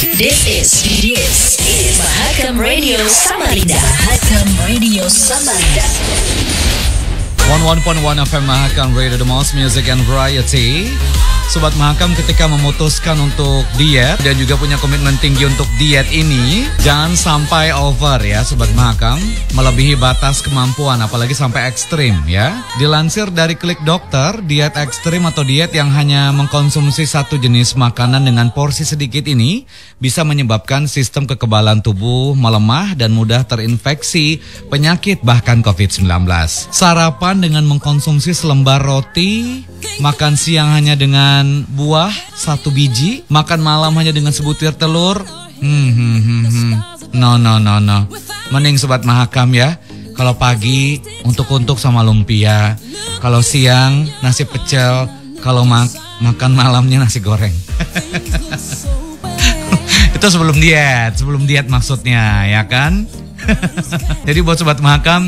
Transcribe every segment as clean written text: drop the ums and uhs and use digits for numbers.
This is Mahakam Radio Samarinda. Mahakam Radio Samarinda. 11.1 FM Mahakam Radio, the most music and variety. Sobat Mahakam, ketika memutuskan untuk diet dan juga punya komitmen tinggi untuk diet ini, jangan sampai over ya Sobat Mahakam, melebihi batas kemampuan, apalagi sampai ekstrim ya. Dilansir dari Klik Dokter, diet ekstrim atau diet yang hanya mengkonsumsi satu jenis makanan dengan porsi sedikit ini bisa menyebabkan sistem kekebalan tubuh melemah dan mudah terinfeksi penyakit bahkan COVID-19. Sarapan dengan mengkonsumsi selembar roti, makan siang hanya dengan buah 1 biji, makan malam hanya dengan sebutir telur. No. Mending Sobat Mahakam ya, kalau pagi untuk sama lumpia, kalau siang nasi pecel, kalau makan malamnya nasi goreng. Itu sebelum diet maksudnya ya kan. Jadi buat Sobat Mahakam,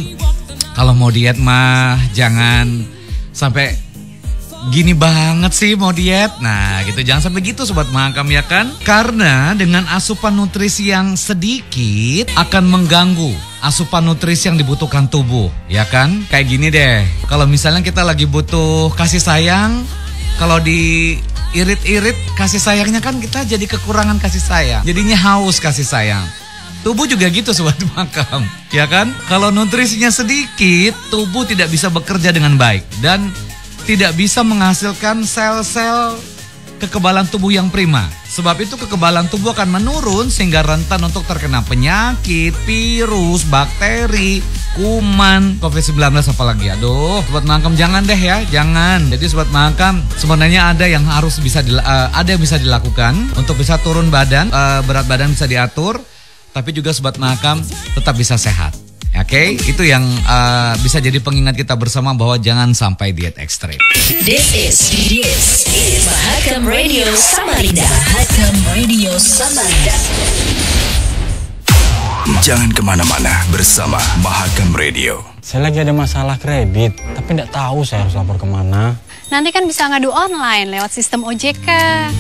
kalau mau diet mah jangan sampai gini banget sih mau diet. Nah gitu, jangan sampai gitu Sobat Mahakam ya kan. Karena dengan asupan nutrisi yang sedikit akan mengganggu asupan nutrisi yang dibutuhkan tubuh ya kan. Kayak gini deh, kalau misalnya kita lagi butuh kasih sayang, kalau diirit-irit kasih sayangnya kan kita jadi kekurangan kasih sayang, jadinya haus kasih sayang. Tubuh juga gitu Sobat Mahakam ya kan. Kalau nutrisinya sedikit, tubuh tidak bisa bekerja dengan baik dan tidak bisa menghasilkan sel-sel kekebalan tubuh yang prima. Sebab itu kekebalan tubuh akan menurun sehingga rentan untuk terkena penyakit, virus, bakteri, kuman, COVID-19 apalagi. Aduh, Sobat Mahakam jangan deh ya, jangan. Jadi Sobat Mahakam sebenarnya ada yang bisa dilakukan untuk bisa turun badan, berat badan bisa diatur, tapi juga Sobat Mahakam tetap bisa sehat. Oke, itu yang bisa jadi pengingat kita bersama bahwa jangan sampai diet ekstrim. This is Mahakam Radio Samarinda. Mahakam Radio Samarinda. Jangan kemana-mana bersama Mahakam Radio. Saya lagi ada masalah kredit, tapi tidak tahu saya harus lapor kemana. Nanti kan bisa ngadu online lewat sistem OJK.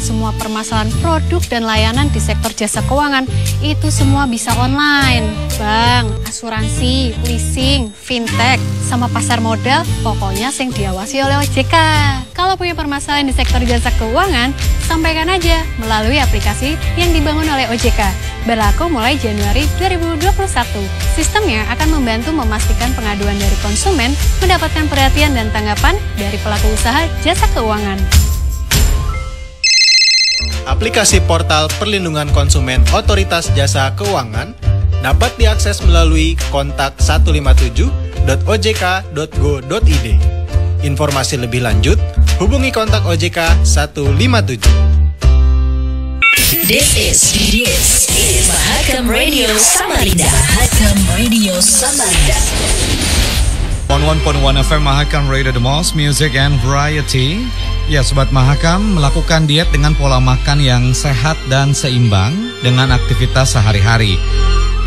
Semua permasalahan produk dan layanan di sektor jasa keuangan itu semua bisa online. Bank, asuransi, leasing, fintech, sama pasar modal, pokoknya sing diawasi oleh OJK. Kalau punya permasalahan di sektor jasa keuangan, sampaikan aja melalui aplikasi yang dibangun oleh OJK. Berlaku mulai Januari 2021. Sistemnya akan membantu memastikan pengaduan dari konsumen mendapatkan perhatian dan tanggapan dari pelaku usaha jasa keuangan. Aplikasi portal perlindungan konsumen Otoritas Jasa Keuangan dapat diakses melalui kontak 157.ojk.go.id. Informasi lebih lanjut, hubungi kontak OJK 157. This is Mahakam Radio Samarinda. Mahakam Radio Samarinda. 11.1 FM Mahakam Radio, the most music and variety. Ya Sobat Mahakam, melakukan diet dengan pola makan yang sehat dan seimbang dengan aktivitas sehari-hari.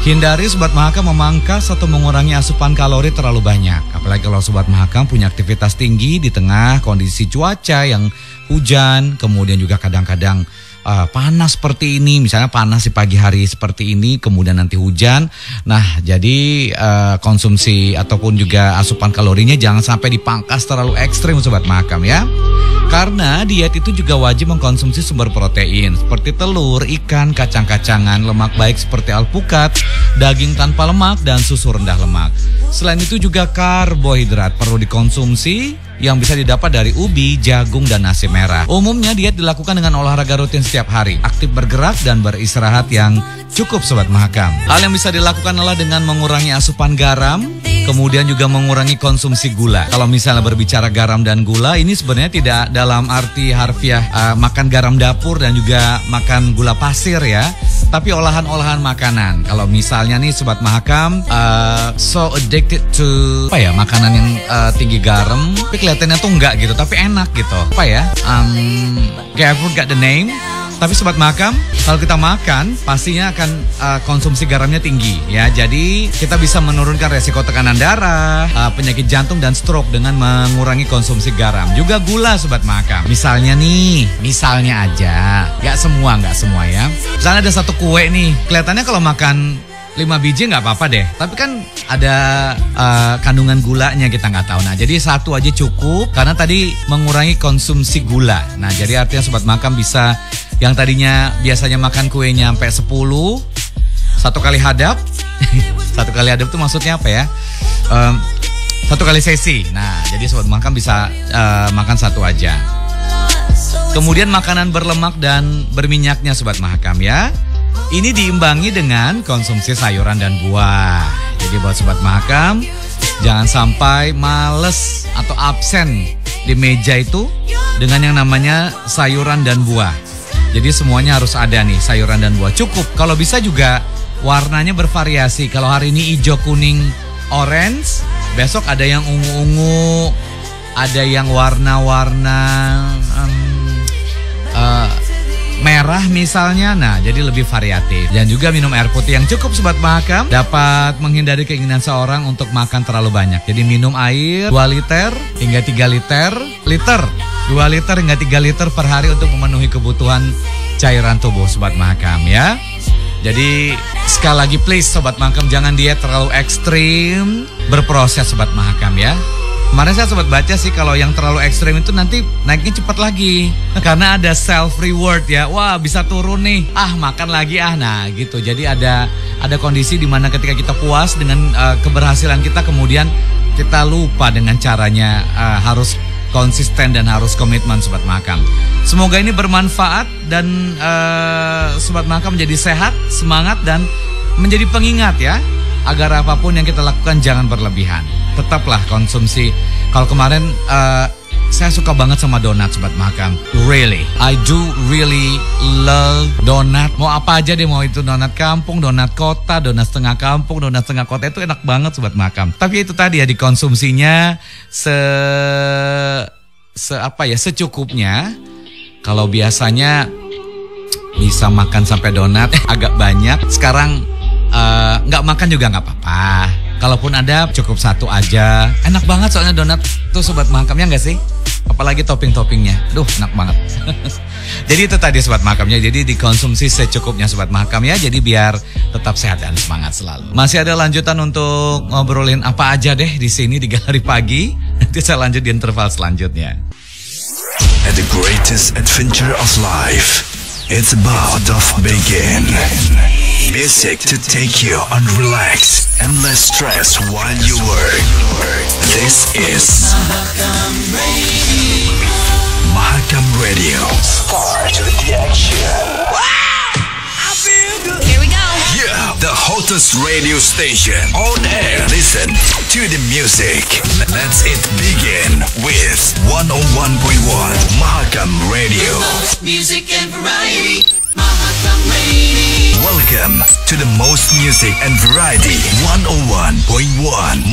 Hindari Sobat Mahakam memangkas atau mengurangi asupan kalori terlalu banyak. Apalagi kalau Sobat Mahakam punya aktivitas tinggi di tengah kondisi cuaca yang hujan, kemudian juga kadang-kadang panas seperti ini, misalnya panas di pagi hari seperti ini, kemudian nanti hujan. Nah, jadi konsumsi ataupun juga asupan kalorinya jangan sampai dipangkas terlalu ekstrim Sobat Mahakam ya. Karena diet itu juga wajib mengkonsumsi sumber protein seperti telur, ikan, kacang-kacangan, lemak baik seperti alpukat, daging tanpa lemak, dan susu rendah lemak. Selain itu juga karbohidrat perlu dikonsumsi yang bisa didapat dari ubi, jagung, dan nasi merah. Umumnya diet dilakukan dengan olahraga rutin setiap hari, aktif bergerak dan beristirahat yang cukup Sobat Mahakam. Hal yang bisa dilakukan adalah dengan mengurangi asupan garam, kemudian juga mengurangi konsumsi gula. Kalau misalnya berbicara garam dan gula, ini sebenarnya tidak dalam arti harfiah makan garam dapur dan juga makan gula pasir ya, tapi olahan-olahan makanan. Kalau misalnya nih Sobat Mahakam so addicted to makanan yang tinggi garam, tapi kelihatannya tuh enggak gitu, tapi enak gitu. I forgot the name. Tapi Sobat Mahakam, kalau kita makan pastinya akan konsumsi garamnya tinggi ya. Jadi kita bisa menurunkan resiko tekanan darah, penyakit jantung dan stroke dengan mengurangi konsumsi garam. Juga gula Sobat Mahakam. Misalnya aja, nggak semua ya. Misalnya ada satu kue nih, kelihatannya kalau makan 5 biji nggak apa-apa deh, tapi kan ada kandungan gulanya kita nggak tahu. Nah, jadi satu aja cukup karena tadi mengurangi konsumsi gula. Nah, jadi artinya Sobat Mahakam bisa yang tadinya biasanya makan kuenya sampai 10, satu kali hadap. Satu kali hadap itu maksudnya apa ya? Satu kali sesi. Nah, jadi Sobat Mahakam bisa makan satu aja. Kemudian makanan berlemak dan berminyaknya Sobat Mahakam ya. Ini diimbangi dengan konsumsi sayuran dan buah. Jadi buat Sobat Mahakam, jangan sampai males atau absen di meja itu dengan yang namanya sayuran dan buah. Jadi semuanya harus ada nih, sayuran dan buah. Cukup, kalau bisa juga warnanya bervariasi. Kalau hari ini hijau, kuning, orange, besok ada yang ungu-ungu, ada yang warna-warna merah misalnya. Nah, jadi lebih variatif. Dan juga minum air putih yang cukup Sobat Mahakam dapat menghindari keinginan seorang untuk makan terlalu banyak. Jadi minum air 2 liter hingga 3 liter 2 liter hingga 3 liter per hari untuk memenuhi kebutuhan cairan tubuh Sobat Mahakam ya. Jadi sekali lagi please Sobat Mahakam, jangan diet terlalu ekstrim, berproses Sobat Mahakam ya. Kemarin saya sempat baca sih kalau yang terlalu ekstrim itu nanti naiknya cepat lagi. Karena ada self reward ya. Wah, bisa turun nih. Makan lagi Nah, gitu. Jadi ada kondisi di mana ketika kita puas dengan keberhasilan kita, kemudian kita lupa dengan caranya. Harus konsisten dan harus komitmen Sobat Mahakam. Semoga ini bermanfaat dan Sobat Mahakam menjadi sehat, semangat dan menjadi pengingat ya. Agar apapun yang kita lakukan jangan berlebihan. Tetaplah konsumsi. Kalau kemarin saya suka banget sama donat Sobat Mahakam. Really, I do really love donat. Mau apa aja deh, mau itu donat kampung, donat kota, donat setengah kampung, donat setengah kota, itu enak banget Sobat Mahakam. Tapi itu tadi ya, dikonsumsinya secukupnya. Kalau biasanya bisa makan sampai donat agak banyak. Sekarang nggak makan juga nggak apa-apa. Kalaupun ada cukup satu aja. Enak banget soalnya donat tuh Sobat Mahakam, ya nggak sih? Apalagi topping-toppingnya. Aduh, enak banget. Jadi itu tadi Sobat Mahakamnya. Jadi dikonsumsi secukupnya Sobat Mahakam ya. Jadi biar tetap sehat dan semangat selalu. Masih ada lanjutan untuk ngobrolin apa aja deh di sini di Galeri Pagi. Nanti saya lanjut di interval selanjutnya. At the greatest adventure of life, it's about to begin. Music to take you on relax and less stress while you work. This is Mahakam Radio. Start the action. Here we go. Yeah, the hottest radio station on air. Listen to the music. Let's it begin with 101.1 Mahakam Radio. Music and variety. Mahakam Radio. Welcome to the most music and variety 101.1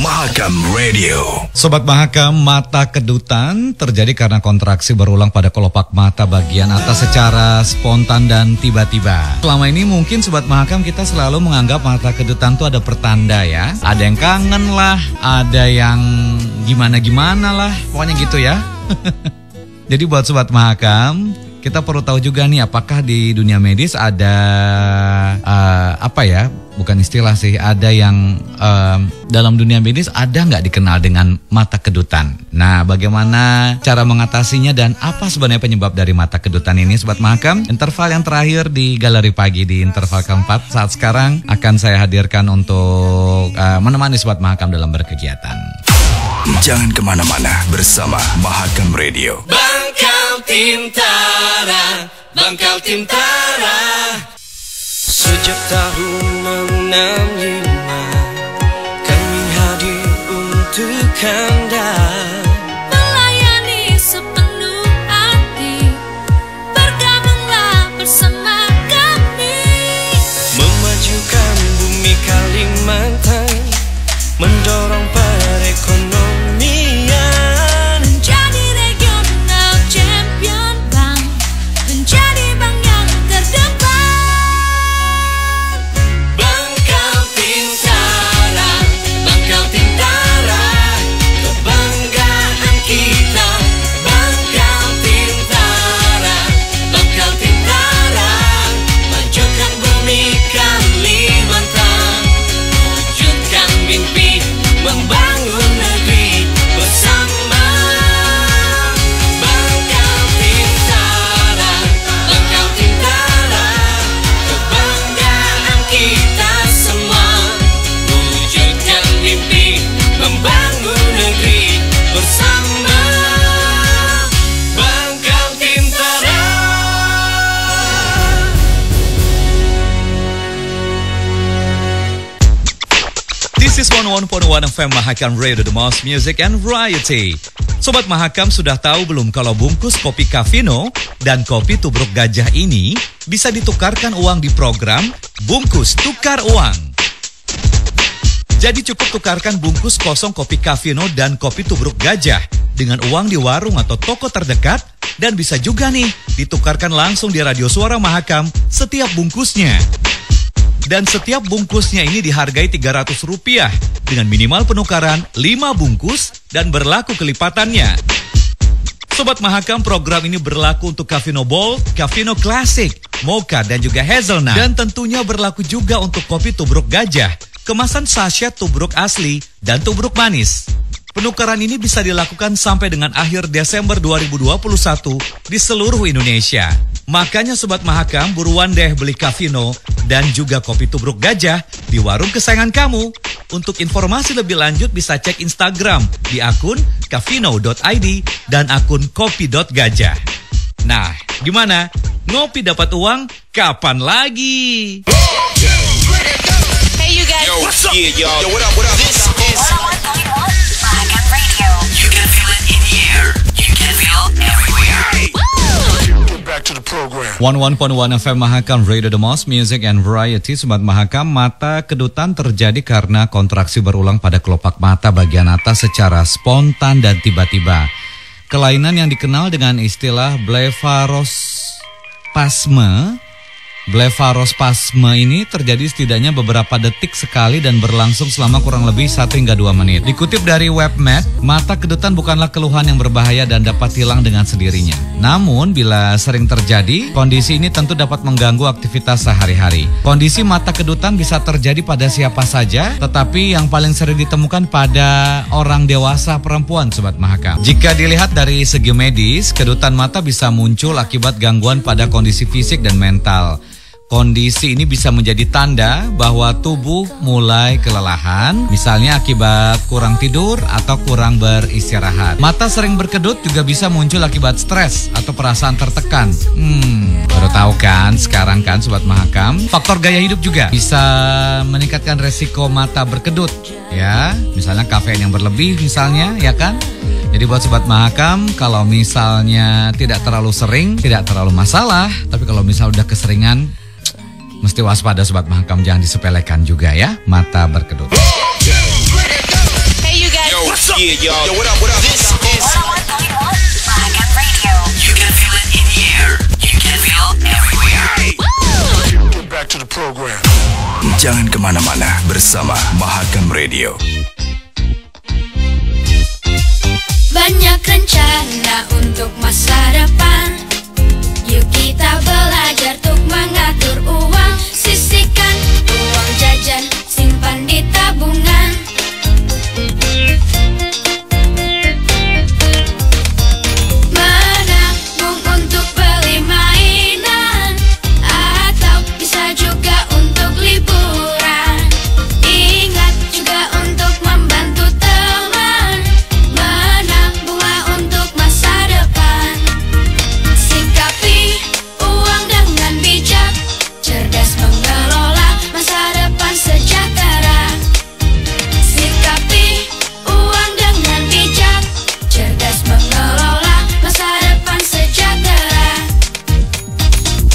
Mahakam Radio. Sobat Mahakam, mata kedutan terjadi karena kontraksi berulang pada kelopak mata bagian atas secara spontan dan tiba-tiba. Selama ini mungkin Sobat Mahakam kita selalu menganggap mata kedutan itu ada pertanda ya. Ada yang kangen lah, ada yang gimana-gimana lah, pokoknya gitu ya. Jadi buat Sobat Mahakam, kita perlu tahu juga nih, apakah di dunia medis ada bukan istilah sih, ada yang dalam dunia medis ada nggak dikenal dengan mata kedutan. Nah, bagaimana cara mengatasinya dan apa sebenarnya penyebab dari mata kedutan ini Sobat Mahakam? Interval yang terakhir di Galeri Pagi, di interval keempat saat sekarang akan saya hadirkan untuk menemani Sobat Mahakam dalam berkegiatan. Jangan kemana-mana bersama Mahakam Radio. Bangkal Tintara, Bangkal Tintara. Sejak tahun 65 kami hadir untuk Anda, melayani sepenuh hati. Bergabunglah bersama kami, memajukan bumi Kalimantan, mendorong perekonomian, menjadi regional champion bank, menjadi bank yang This is 101.1 FM Mahakam Radio, the most music and variety. Sobat Mahakam sudah tahu belum kalau bungkus kopi Cafino dan kopi tubruk gajah ini bisa ditukarkan uang di program Bungkus Tukar Uang. Jadi cukup tukarkan bungkus kosong kopi Cafino dan kopi tubruk gajah dengan uang di warung atau toko terdekat dan bisa juga nih ditukarkan langsung di Radio Suara Mahakam setiap bungkusnya. Dan setiap bungkusnya ini dihargai Rp300 dengan minimal penukaran 5 bungkus dan berlaku kelipatannya. Sobat Mahakam, program ini berlaku untuk Cafino Bold, Cafino Classic, Mocha dan juga Hazelnut. Dan tentunya berlaku juga untuk kopi tubruk gajah, kemasan sachet tubruk asli dan tubruk manis. Penukaran ini bisa dilakukan sampai dengan akhir Desember 2021 di seluruh Indonesia. Makanya Sobat Mahakam, buruan deh beli Cafino dan juga kopi tubruk gajah di warung kesayangan kamu. Untuk informasi lebih lanjut bisa cek Instagram di akun cafino.id dan akun kopi.gajah. Nah, gimana? Ngopi dapat uang? Kapan lagi? Hey you guys. Yo, what's up? Yeah, y'all. Yo, what up, what up? This is 101.1 Mahakam Radio. You can feel it in the air. You can feel everywhere. Back to the program. 101.1 FM Mahakam Radio, the most music and variety. Sobat Mahakam, mata kedutan terjadi karena kontraksi berulang pada kelopak mata bagian atas secara spontan dan tiba-tiba. Kelainan yang dikenal dengan istilah blefarospasme. Blefarospasme ini terjadi setidaknya beberapa detik sekali dan berlangsung selama kurang lebih 1 hingga 2 menit. Dikutip dari WebMed, mata kedutan bukanlah keluhan yang berbahaya dan dapat hilang dengan sendirinya. Namun, bila sering terjadi, kondisi ini tentu dapat mengganggu aktivitas sehari-hari. Kondisi mata kedutan bisa terjadi pada siapa saja, tetapi yang paling sering ditemukan pada orang dewasa perempuan, Sobat Mahakam. Jika dilihat dari segi medis, kedutan mata bisa muncul akibat gangguan pada kondisi fisik dan mental. Kondisi ini bisa menjadi tanda bahwa tubuh mulai kelelahan, misalnya akibat kurang tidur atau kurang beristirahat. Mata sering berkedut juga bisa muncul akibat stres atau perasaan tertekan. Baru tahu kan sekarang kan Sobat Mahakam. Faktor gaya hidup juga bisa meningkatkan resiko mata berkedut. Ya, misalnya kafein yang berlebih misalnya, ya kan? Jadi buat Sobat Mahakam, kalau misalnya tidak terlalu sering, tidak terlalu masalah. Tapi kalau misalnya udah keseringan, mesti waspada Sobat Mahakam, jangan disepelekan juga ya, mata berkedut. Hey you guys. Yo, what's up? Yeah, y'all. Yo, what up, what up? This is 101.1 Mahakam Radio. You can feel it in the air. You can feel everywhere. Back to the program. Jangan kemana-mana bersama Mahakam Radio. Banyak rencana untuk masa depan. Yuk kita belajar untuk mengatur uang. Sisihkan uang jajan, simpan di tabungan. Menabung untuk beli mainan, atau bisa juga untuk liburan. Ingat juga untuk membantu teman. Menabunglah untuk masa depan. Sikapi uang dengan bijak, cerdas mengelola masa depan sejahtera. Sikapi uang dengan bijak, cerdas mengelola masa depan sejahtera.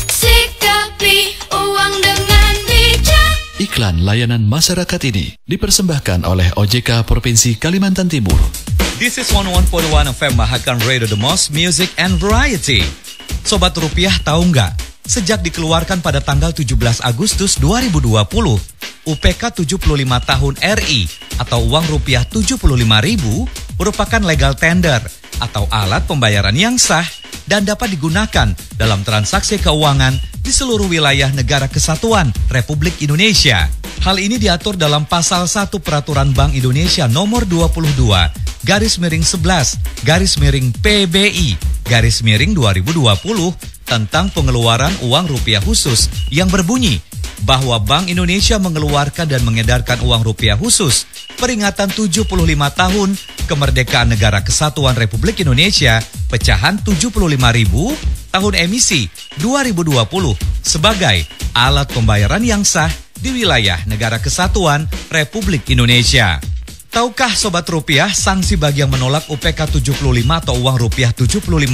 Sikapi uang dengan bijak. Iklan layanan masyarakat ini dipersembahkan oleh OJK Provinsi Kalimantan Timur. This is 101.1 FM Mahakam Radio, the most music and variety. Sobat Rupiah tahu nggak? Sejak dikeluarkan pada tanggal 17 Agustus 2020, UPK 75 tahun RI atau uang rupiah 75.000 merupakan legal tender atau alat pembayaran yang sah dan dapat digunakan dalam transaksi keuangan di seluruh wilayah Negara Kesatuan Republik Indonesia. Hal ini diatur dalam Pasal 1 Peraturan Bank Indonesia Nomor 22/11/PBI/2020 tentang pengeluaran uang rupiah khusus yang berbunyi bahwa Bank Indonesia mengeluarkan dan mengedarkan uang rupiah khusus peringatan 75 tahun kemerdekaan Negara Kesatuan Republik Indonesia pecahan 75.000 tahun emisi 2020 sebagai alat pembayaran yang sah di wilayah Negara Kesatuan Republik Indonesia. Tahukah Sobat Rupiah, sanksi bagi yang menolak UPK 75 atau uang rupiah 75.000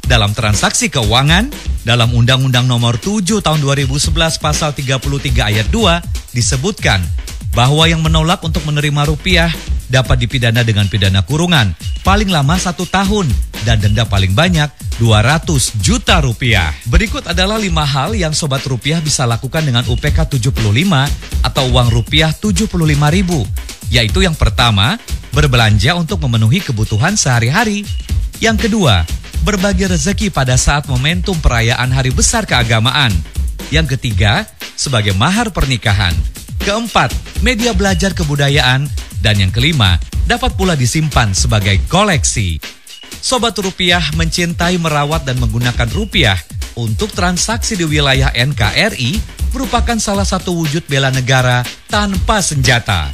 dalam transaksi keuangan? Dalam Undang-Undang Nomor 7 Tahun 2011 Pasal 33 Ayat 2 disebutkan bahwa yang menolak untuk menerima rupiah dapat dipidana dengan pidana kurungan paling lama 1 tahun dan denda paling banyak 200 juta rupiah. Berikut adalah 5 hal yang Sobat Rupiah bisa lakukan dengan UPK 75 atau uang rupiah 75.000. Yaitu yang pertama, berbelanja untuk memenuhi kebutuhan sehari-hari. Yang kedua, berbagi rezeki pada saat momentum perayaan hari besar keagamaan. Yang ketiga, sebagai mahar pernikahan. Keempat, media belajar kebudayaan. Dan yang kelima, dapat pula disimpan sebagai koleksi. Sobat Rupiah mencintai, merawat, dan menggunakan rupiah untuk transaksi di wilayah NKRI merupakan salah satu wujud bela negara tanpa senjata.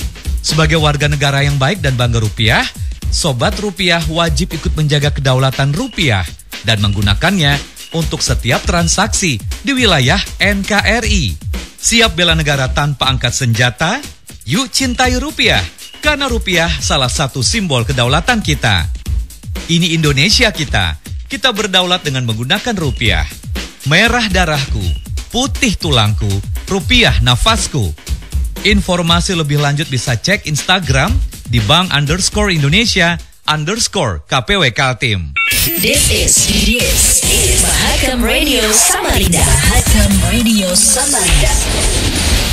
Sebagai warga negara yang baik dan bangga rupiah, Sobat Rupiah wajib ikut menjaga kedaulatan rupiah dan menggunakannya untuk setiap transaksi di wilayah NKRI. Siap bela negara tanpa angkat senjata? Yuk cintai rupiah, karena rupiah salah satu simbol kedaulatan kita. Ini Indonesia kita. Kita berdaulat dengan menggunakan rupiah. Merah darahku, putih tulangku, rupiah nafasku. Informasi lebih lanjut bisa cek Instagram di bank_Indonesia_KPW Kaltim. This is Mahakam Radio Samarinda. Mahakam Radio Samarinda.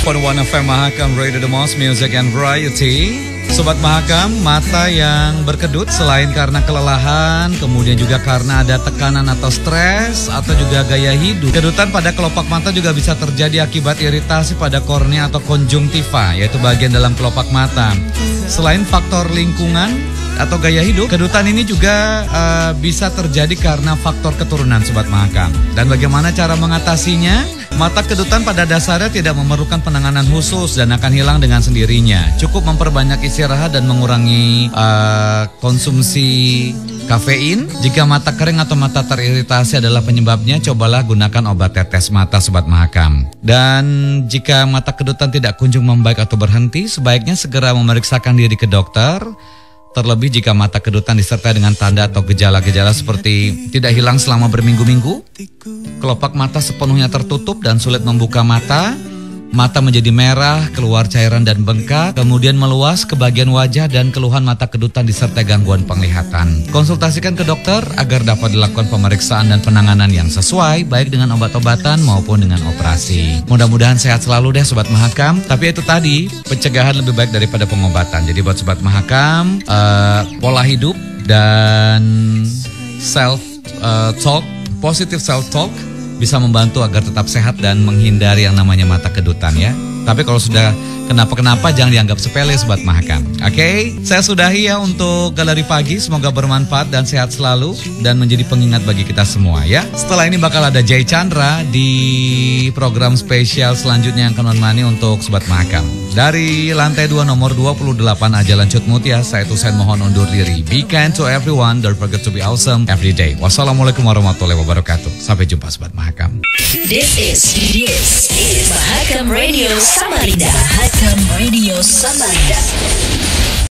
For One FM Mahakam Radio, the most music and variety. Sobat Mahakam, mata yang berkedut selain karena kelelahan, kemudian juga karena ada tekanan atau stres, atau juga gaya hidup. Kedutan pada kelopak mata juga bisa terjadi akibat iritasi pada kornea atau konjungtiva, yaitu bagian dalam kelopak mata. Selain faktor lingkungan atau gaya hidup, kedutan ini juga bisa terjadi karena faktor keturunan Sobat Mahakam. Dan bagaimana cara mengatasinya? Mata kedutan pada dasarnya tidak memerlukan penanganan khusus dan akan hilang dengan sendirinya. Cukup memperbanyak istirahat dan mengurangi konsumsi kafein. Jika mata kering atau mata teriritasi adalah penyebabnya, cobalah gunakan obat tetes mata Sobat Mahakam. Dan jika mata kedutan tidak kunjung membaik atau berhenti, sebaiknya segera memeriksakan diri ke dokter. Terlebih jika mata kedutan disertai dengan tanda atau gejala-gejala seperti tidak hilang selama berminggu-minggu, kelopak mata sepenuhnya tertutup dan sulit membuka mata, mata menjadi merah, keluar cairan dan bengkak, kemudian meluas ke bagian wajah dan keluhan mata kedutan disertai gangguan penglihatan. Konsultasikan ke dokter agar dapat dilakukan pemeriksaan dan penanganan yang sesuai, baik dengan obat-obatan maupun dengan operasi. Mudah-mudahan sehat selalu deh Sobat Mahakam. Tapi itu tadi, pencegahan lebih baik daripada pengobatan. Jadi buat Sobat Mahakam, pola hidup dan self-talk, positive self-talk bisa membantu agar tetap sehat dan menghindari yang namanya mata kedutan ya. Tapi kalau sudah kenapa-kenapa jangan dianggap sepele Sobat Mahakam. Oke, saya sudahi ya untuk Galeri Pagi. Semoga bermanfaat dan sehat selalu dan menjadi pengingat bagi kita semua ya. Setelah ini bakal ada Jay Chandra di program spesial selanjutnya yang akan menemani untuk Sobat Mahakam. Dari lantai 2 nomor 28 Jalan Cut Mutia, saya Tusen mohon undur diri. Be kind to everyone, don't forget to be awesome every day. Wassalamualaikum warahmatullahi wabarakatuh. Sampai jumpa Sobat Mahakam. This is Mahakam Radio Samarinda. Mahakam Radio Samarinda.